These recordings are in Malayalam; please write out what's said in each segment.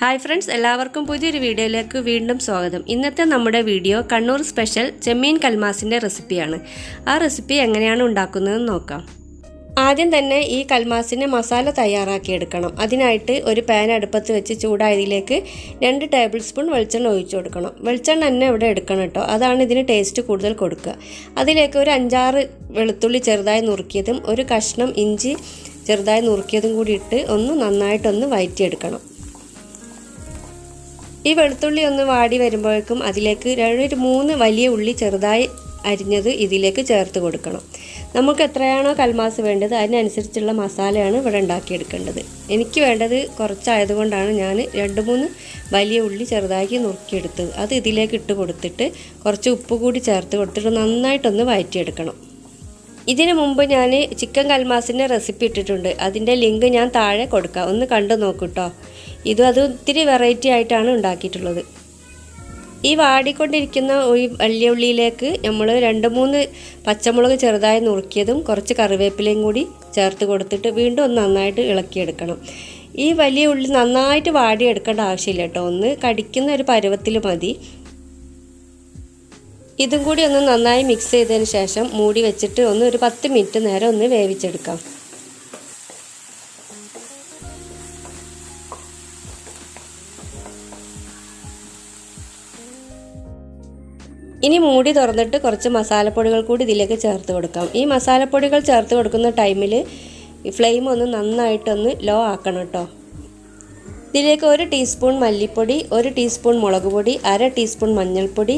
ഹായ് ഫ്രണ്ട്സ്, എല്ലാവർക്കും പുതിയൊരു വീഡിയോയിലേക്ക് വീണ്ടും സ്വാഗതം. ഇന്നത്തെ നമ്മുടെ വീഡിയോ കണ്ണൂർ സ്പെഷ്യൽ ചെമ്മീൻ കൽമാസിൻ്റെ റെസിപ്പിയാണ്. ആ റെസിപ്പി എങ്ങനെയാണ് ഉണ്ടാക്കുന്നതെന്ന് നോക്കാം. ആദ്യം തന്നെ ഈ കൽമാസിന് മസാല തയ്യാറാക്കിയെടുക്കണം. അതിനായിട്ട് ഒരു പാൻ അടുപ്പത്ത് വെച്ച് ചൂടായതിലേക്ക് 2 ടേബിൾ സ്പൂൺ വെളിച്ചെണ്ണ ഒഴിച്ചു കൊടുക്കണം. വെളിച്ചെണ്ണ തന്നെ ഇവിടെ എടുക്കണം കേട്ടോ, അതാണ് ഇതിന് ടേസ്റ്റ് കൂടുതൽ കൊടുക്കുക. അതിലേക്ക് ഒരു 5-6 വെളുത്തുള്ളി ചെറുതായി നുറുക്കിയതും ഒരു കഷ്ണം ഇഞ്ചി ചെറുതായി നുറുക്കിയതും കൂടി ഇട്ട് നന്നായിട്ടൊന്ന് വഴറ്റിയെടുക്കണം. ഈ വെളുത്തുള്ളി ഒന്ന് വാടി വരുമ്പോഴേക്കും അതിലേക്ക് 3 വലിയ ഉള്ളി ചെറുതായി അരിഞ്ഞത് ഇതിലേക്ക് ചേർത്ത് കൊടുക്കണം. നമുക്ക് എത്രയാണോ കൽമാസ് വേണ്ടത് അതിനനുസരിച്ചുള്ള മസാലയാണ് ഇവിടെ ഉണ്ടാക്കിയെടുക്കേണ്ടത്. എനിക്ക് വേണ്ടത് കുറച്ചായതുകൊണ്ടാണ് ഞാൻ 2-3 വലിയ ഉള്ളി ചെറുതാക്കി നുറുക്കിയെടുത്തത്. അത് ഇതിലേക്ക് ഇട്ട് കൊടുത്തിട്ട് കുറച്ച് ഉപ്പ് കൂടി ചേർത്ത് കൊടുത്തിട്ട് നന്നായിട്ടൊന്ന് വഴറ്റിയെടുക്കണം. ഇതിനു മുമ്പ് ഞാൻ ചിക്കൻ കൽമാസിൻ്റെ റെസിപ്പി ഇട്ടിട്ടുണ്ട്. അതിൻ്റെ ലിങ്ക് ഞാൻ താഴെ കൊടുക്കാം, ഒന്ന് കണ്ടു നോക്കൂട്ടോ. അത് ഒത്തിരി വെറൈറ്റി ആയിട്ടാണ് ഉണ്ടാക്കിയിട്ടുള്ളത്. ഈ വാടിക്കൊണ്ടിരിക്കുന്ന ഈ വലിയ ഉള്ളിയിലേക്ക് നമ്മൾ 2-3 പച്ചമുളക് ചെറുതായി നുറുക്കിയതും കുറച്ച് കറിവേപ്പിലയും കൂടി ചേർത്ത് കൊടുത്തിട്ട് വീണ്ടും ഒന്ന് നന്നായിട്ട് ഇളക്കിയെടുക്കണം. ഈ വലിയ ഉള്ളി നന്നായിട്ട് വാടിയെടുക്കേണ്ട ആവശ്യമില്ല കേട്ടോ, ഒന്ന് കടിക്കുന്ന ഒരു പരുവത്തിൽ മതി. ഇതും കൂടി ഒന്ന് നന്നായി മിക്സ് ചെയ്തതിന് ശേഷം മൂടി വെച്ചിട്ട് ഒരു 10 മിനിറ്റ് നേരം ഒന്ന് വേവിച്ചെടുക്കാം. ഇനി മൂടി തുറന്നിട്ട് കുറച്ച് മസാലപ്പൊടികൾ കൂടി ഇതിലേക്ക് ചേർത്ത് കൊടുക്കാം. ഈ മസാലപ്പൊടികൾ ചേർത്ത് കൊടുക്കുന്ന ടൈമിൽ ഫ്ലെയിം ഒന്ന് നന്നായിട്ടൊന്ന് ലോ ആക്കണം കേട്ടോ. ഇതിലേക്ക് 1 ടീസ്പൂൺ മല്ലിപ്പൊടി, 1 ടീസ്പൂൺ മുളക് പൊടി, 1/2 ടീസ്പൂൺ മഞ്ഞൾപ്പൊടി,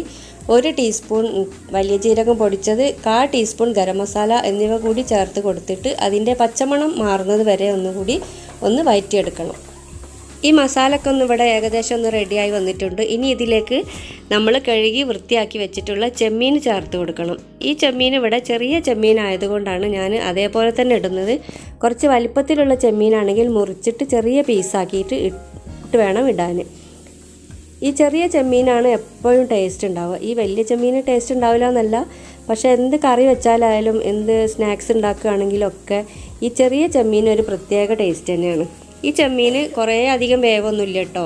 1 ടീസ്പൂൺ വലിയ ജീരകം പൊടിച്ചത്, 1/4 ടീസ്പൂൺ ഗരം മസാല എന്നിവ കൂടി ചേർത്ത് കൊടുത്തിട്ട് അതിൻ്റെ പച്ചമണം മാറുന്നത് വരെ ഒന്നുകൂടി വഴറ്റിയെടുക്കണം. ഈ മസാലയൊക്കെ ഇവിടെ ഏകദേശം റെഡിയായി വന്നിട്ടുണ്ട്. ഇനി ഇതിലേക്ക് നമ്മൾ കഴുകി വൃത്തിയാക്കി വെച്ചിട്ടുള്ള ചെമ്മീൻ ചേർത്ത് കൊടുക്കണം. ഈ ചെമ്മീൻ ഇവിടെ ചെറിയ ചെമ്മീൻ ആയതുകൊണ്ടാണ് ഞാൻ അതേപോലെ തന്നെ ഇടുന്നത്. കുറച്ച് വലിപ്പത്തിലുള്ള ചെമ്മീനാണെങ്കിൽ മുറിച്ചിട്ട് ചെറിയ പീസാക്കിയിട്ട് ഇട്ട് വേണം ഇടാൻ. ഈ ചെറിയ ചെമ്മീനാണ് എപ്പോഴും ടേസ്റ്റ് ഉണ്ടാവുക. ഈ വലിയ ചെമ്മീന് ടേസ്റ്റ് ഉണ്ടാവില്ല എന്നല്ല, പക്ഷേ എന്ത് കറി വെച്ചാലായാലും എന്ത് സ്നാക്സ് ഉണ്ടാക്കുകയാണെങ്കിലും ഒക്കെ ഈ ചെറിയ ചെമ്മീൻ ഒരു പ്രത്യേക ടേസ്റ്റ് തന്നെയാണ്. ഈ ചെമ്മീൻ കുറേ അധികം വേവൊന്നുമില്ല കേട്ടോ,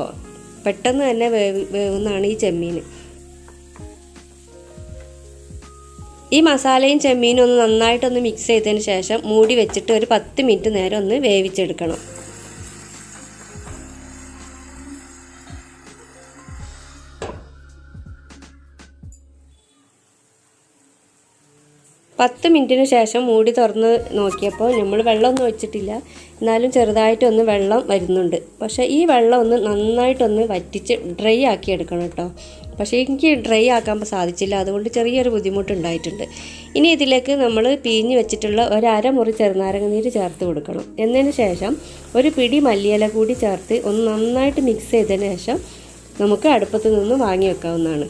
പെട്ടെന്ന് തന്നെ വേവുന്നതാണ് ഈ ചെമ്മീൻ. ഈ മസാലയും ചെമ്മീനും നന്നായിട്ടൊന്ന് മിക്സ് ചെയ്തതിന് ശേഷം മൂടി വെച്ചിട്ട് ഒരു 10 മിനിറ്റ് നേരം ഒന്ന് വേവിച്ചെടുക്കണം. പത്ത് മിനിറ്റിന് ശേഷം മൂടി തുറന്ന് നോക്കിയപ്പോൾ നമ്മൾ വെള്ളമൊന്നും ഒഴിച്ചിട്ടില്ല, എന്നാലും ചെറുതായിട്ടൊന്ന് വെള്ളം വരുന്നുണ്ട്. പക്ഷേ ഈ വെള്ളം നന്നായിട്ടൊന്ന് വറ്റിച്ച് ഡ്രൈ ആക്കി എടുക്കണം കേട്ടോ. പക്ഷേ എനിക്ക് ഡ്രൈ ആക്കാൻ സാധിച്ചില്ല, അതുകൊണ്ട് ചെറിയൊരു ബുദ്ധിമുട്ടുണ്ടായിട്ടുണ്ട്. ഇനി ഇതിലേക്ക് നമ്മൾ പിഴിഞ്ഞ് വെച്ചിട്ടുള്ള 1/2 മുറി ചെറുനാരങ്ങ നീര് ചേർത്ത് കൊടുക്കണം. എന്നതിന് ശേഷം ഒരു പിടി മല്ലിയില കൂടി ചേർത്ത് നന്നായിട്ട് മിക്സ് ചെയ്തതിന് ശേഷം നമുക്ക് അടുപ്പത്ത് നിന്ന് വാങ്ങി വെക്കാവുന്നതാണ്.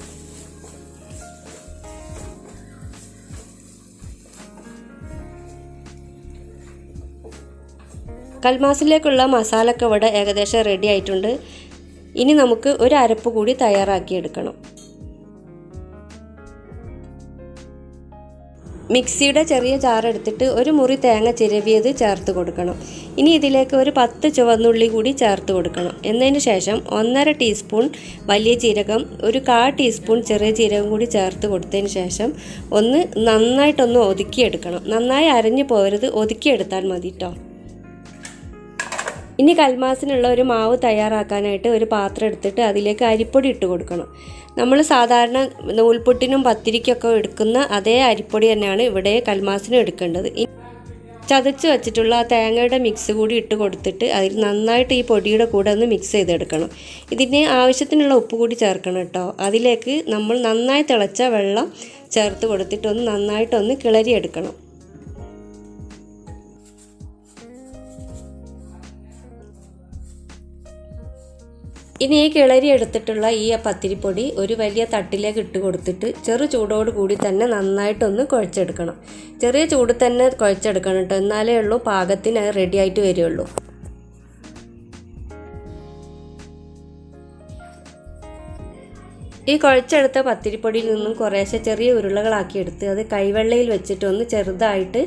കൽമാസിലേക്കുള്ള മസാലയൊക്കെ ഇവിടെ ഏകദേശം റെഡി ആയിട്ടുണ്ട്. ഇനി നമുക്ക് ഒരു അരപ്പ് കൂടി തയ്യാറാക്കിയെടുക്കണം. മിക്സിയുടെ ചെറിയ ജാറെടുത്തിട്ട് 1 മുറി തേങ്ങ ചിരവിയത് ചേർത്ത് കൊടുക്കണം. ഇനി ഇതിലേക്ക് ഒരു 10 ചുവന്നുള്ളി കൂടി ചേർത്ത് കൊടുക്കണം. എന്നതിന് ശേഷം 1/2 ടീസ്പൂൺ വലിയ ജീരകം, 1/4 ടീസ്പൂൺ ചെറിയ ജീരകം കൂടി ചേർത്ത് കൊടുത്തതിന് ശേഷം നന്നായിട്ടൊന്ന് ഒതുക്കിയെടുക്കണം. നന്നായി അരഞ്ഞു പോകരുത്, ഒതുക്കിയെടുത്താൽ മതി കേട്ടോ. ഇനി കൽമാസിനുള്ള ഒരു മാവ് തയ്യാറാക്കാനായിട്ട് ഒരു പാത്രം എടുത്തിട്ട് അതിലേക്ക് അരിപ്പൊടി ഇട്ട് കൊടുക്കണം. നമ്മൾ സാധാരണ നൂൽപുട്ടിനും പത്തിരിക്കൊക്കെ എടുക്കുന്ന അതേ അരിപ്പൊടി തന്നെയാണ് ഇവിടെ കൽമാസിനും എടുക്കേണ്ടത്. ചതച്ച് വെച്ചിട്ടുള്ള ആ തേങ്ങയുടെ മിക്സ് കൂടി ഇട്ട് കൊടുത്തിട്ട് അതിൽ നന്നായിട്ട് ഈ പൊടിയുടെ കൂടെ മിക്സ് ചെയ്തെടുക്കണം. ഇതിന് ആവശ്യത്തിനുള്ള ഉപ്പ് കൂടി ചേർക്കണം കേട്ടോ. അതിലേക്ക് നമ്മൾ നന്നായി തിളച്ച വെള്ളം ചേർത്ത് കൊടുത്തിട്ട് നന്നായിട്ടൊന്ന് കിളരിയെടുക്കണം. ഇനി ഈ കിളരി എടുത്തിട്ടുള്ള ഈ പത്തിരിപ്പൊടി ഒരു വലിയ തട്ടിലേക്ക് ഇട്ട് കൊടുത്തിട്ട് ചെറു ചൂടോട് കൂടി തന്നെ നന്നായിട്ടൊന്ന് കുഴച്ചെടുക്കണം. ചെറിയ ചൂട് തന്നെ കുഴച്ചെടുക്കണം കേട്ടോ, എന്നാലേ ഉള്ളൂ പാകത്തിന് റെഡി ആയിട്ട് വരികയുള്ളൂ. ഈ കുഴച്ചെടുത്ത പത്തിരിപ്പൊടിയിൽ നിന്നും കുറേശ്ശെ ചെറിയ ഉരുളകളാക്കിയെടുത്ത് അത് കൈവെള്ളയിൽ വെച്ചിട്ട് ചെറുതായിട്ട്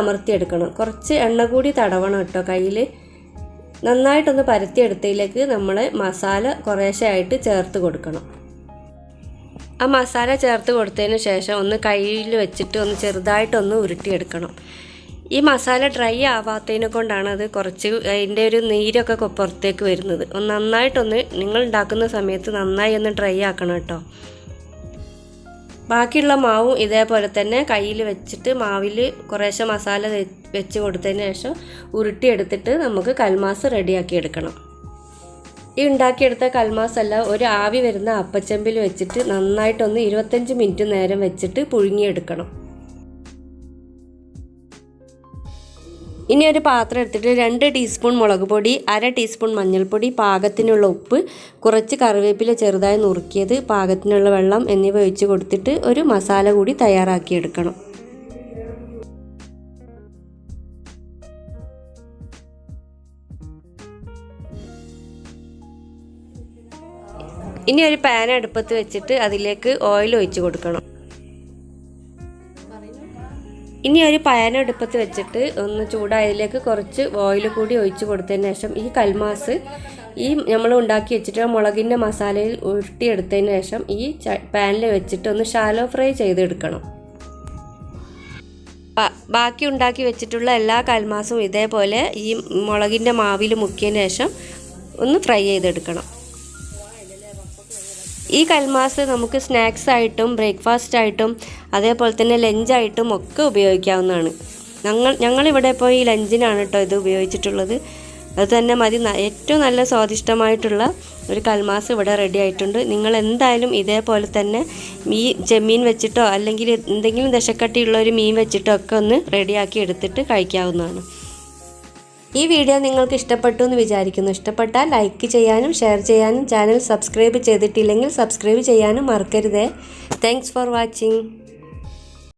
അമർത്തിയെടുക്കണം. കുറച്ച് എണ്ണ കൂടി തടവണം കേട്ടോ കയ്യിൽ. നന്നായിട്ടൊന്ന് പരത്തിയെടുത്തതിലേക്ക് നമ്മൾ മസാല കുറേശ്ശെയായിട്ട് ചേർത്ത് കൊടുക്കണം. ആ മസാല ചേർത്ത് കൊടുത്തതിന് ശേഷം ഒന്ന് കയ്യിൽ വെച്ചിട്ട് ഒന്ന് ചെറുതായിട്ടൊന്ന് ഉരുട്ടിയെടുക്കണം. ഈ മസാല ഡ്രൈ ആവാത്തതിനെ കൊണ്ടാണ് അത് കുറച്ച് അതിൻ്റെ ഒരു നീരൊക്കെ പുറത്തേക്ക് വരുന്നത്. ഒന്ന് നന്നായിട്ടൊന്ന് നിങ്ങൾ ഉണ്ടാക്കുന്ന സമയത്ത് നന്നായി ഒന്ന് ഡ്രൈ ആക്കണം കേട്ടോ. ബാക്കിയുള്ള മാവും ഇതേപോലെ തന്നെ കയ്യിൽ വെച്ചിട്ട് മാവിൽ കുറേശ്ശെ മസാല വെച്ച് കൊടുത്തതിന് ശേഷം ഉരുട്ടിയെടുത്തിട്ട് നമുക്ക് കൽമാസ് റെഡിയാക്കി എടുക്കണം. ഈ ഉണ്ടാക്കിയെടുത്ത കൽമാസ് എല്ലാം ഒരു ആവി വരുന്ന അപ്പച്ചമ്പിൽ വെച്ചിട്ട് നന്നായിട്ടൊന്ന് 25 മിനിറ്റ് നേരം വെച്ചിട്ട് പുഴുങ്ങിയെടുക്കണം. ഇനി ഒരു പാത്രം എടുത്തിട്ട് 2 ടീസ്പൂൺ മുളക് പൊടി, 1/2 ടീസ്പൂൺ മഞ്ഞൾപ്പൊടി, പാകത്തിനുള്ള ഉപ്പ്, കുറച്ച് കറിവേപ്പില ചെറുതായി നുറുക്കിയത്, പാകത്തിനുള്ള വെള്ളം എന്നിവ ഒഴിച്ച് കൊടുത്തിട്ട് ഒരു മസാല കൂടി തയ്യാറാക്കിയെടുക്കണം. ഇനി ഒരു പാൻ അടുപ്പത്ത് വെച്ചിട്ട് അതിലേക്ക് ഓയിൽ ഒഴിച്ച് കൊടുക്കണം. ഇനി ഒരു പാൻ അടുപ്പത്ത് വെച്ചിട്ട് ഒന്ന് ചൂടായതിലേക്ക് കുറച്ച് ഓയിൽ കൂടി ഒഴിച്ച് കൊടുത്തതിന് ശേഷം ഈ കൽമാസ് ഈ നമ്മൾ ഉണ്ടാക്കി വെച്ചിട്ട് മുളകിൻ്റെ മസാലയിൽ ഉരുട്ടിയെടുത്തതിന് ശേഷം ഈ പാനിൽ വെച്ചിട്ട് ഒന്ന് ഷാലോ ഫ്രൈ ചെയ്തെടുക്കണം. ബാക്കി ഉണ്ടാക്കി വെച്ചിട്ടുള്ള എല്ലാ കൽമാസും ഇതേപോലെ ഈ മുളകിൻ്റെ മാവിൽ മുക്കിയതിന് ശേഷം ഒന്ന് ഫ്രൈ ചെയ്തെടുക്കണം. ഈ കൽമാസ് നമുക്ക് സ്നാക്സ് ആയിട്ടും ബ്രേക്ക്ഫാസ്റ്റ് ആയിട്ടും അതേപോലെ തന്നെ ലഞ്ചായിട്ടും ഒക്കെ ഉപയോഗിക്കാവുന്നതാണ്. ഞങ്ങളിവിടെ ഇപ്പോൾ ഈ ലഞ്ചിനാണ് കേട്ടോ ഇത് ഉപയോഗിച്ചിട്ടുള്ളത്. അത് തന്നെ മതി. ഏറ്റവും നല്ല സ്വാദിഷ്ടമായിട്ടുള്ള ഒരു കൽമാസ് ഇവിടെ റെഡി ആയിട്ടുണ്ട്. നിങ്ങൾ എന്തായാലും ഇതേപോലെ തന്നെ ചെമ്മീൻ വെച്ചിട്ടോ അല്ലെങ്കിൽ എന്തെങ്കിലും ദശക്കട്ടിയുള്ള ഒരു മീൻ വെച്ചിട്ടോ ഒക്കെ ഒന്ന് റെഡിയാക്കി എടുത്തിട്ട് കഴിക്കാവുന്നതാണ്. ഈ വീഡിയോ നിങ്ങൾക്ക് ഇഷ്ടപ്പെട്ടു എന്ന് വിചാരിക്കുന്നു. ഇഷ്ടപ്പെട്ടാൽ ലൈക്ക് ചെയ്യാനും ഷെയർ ചെയ്യാനും ചാനൽ സബ്സ്ക്രൈബ് ചെയ്തിട്ടില്ലെങ്കിൽ സബ്സ്ക്രൈബ് ചെയ്യാനും മറക്കരുതേ. Thanks for watching.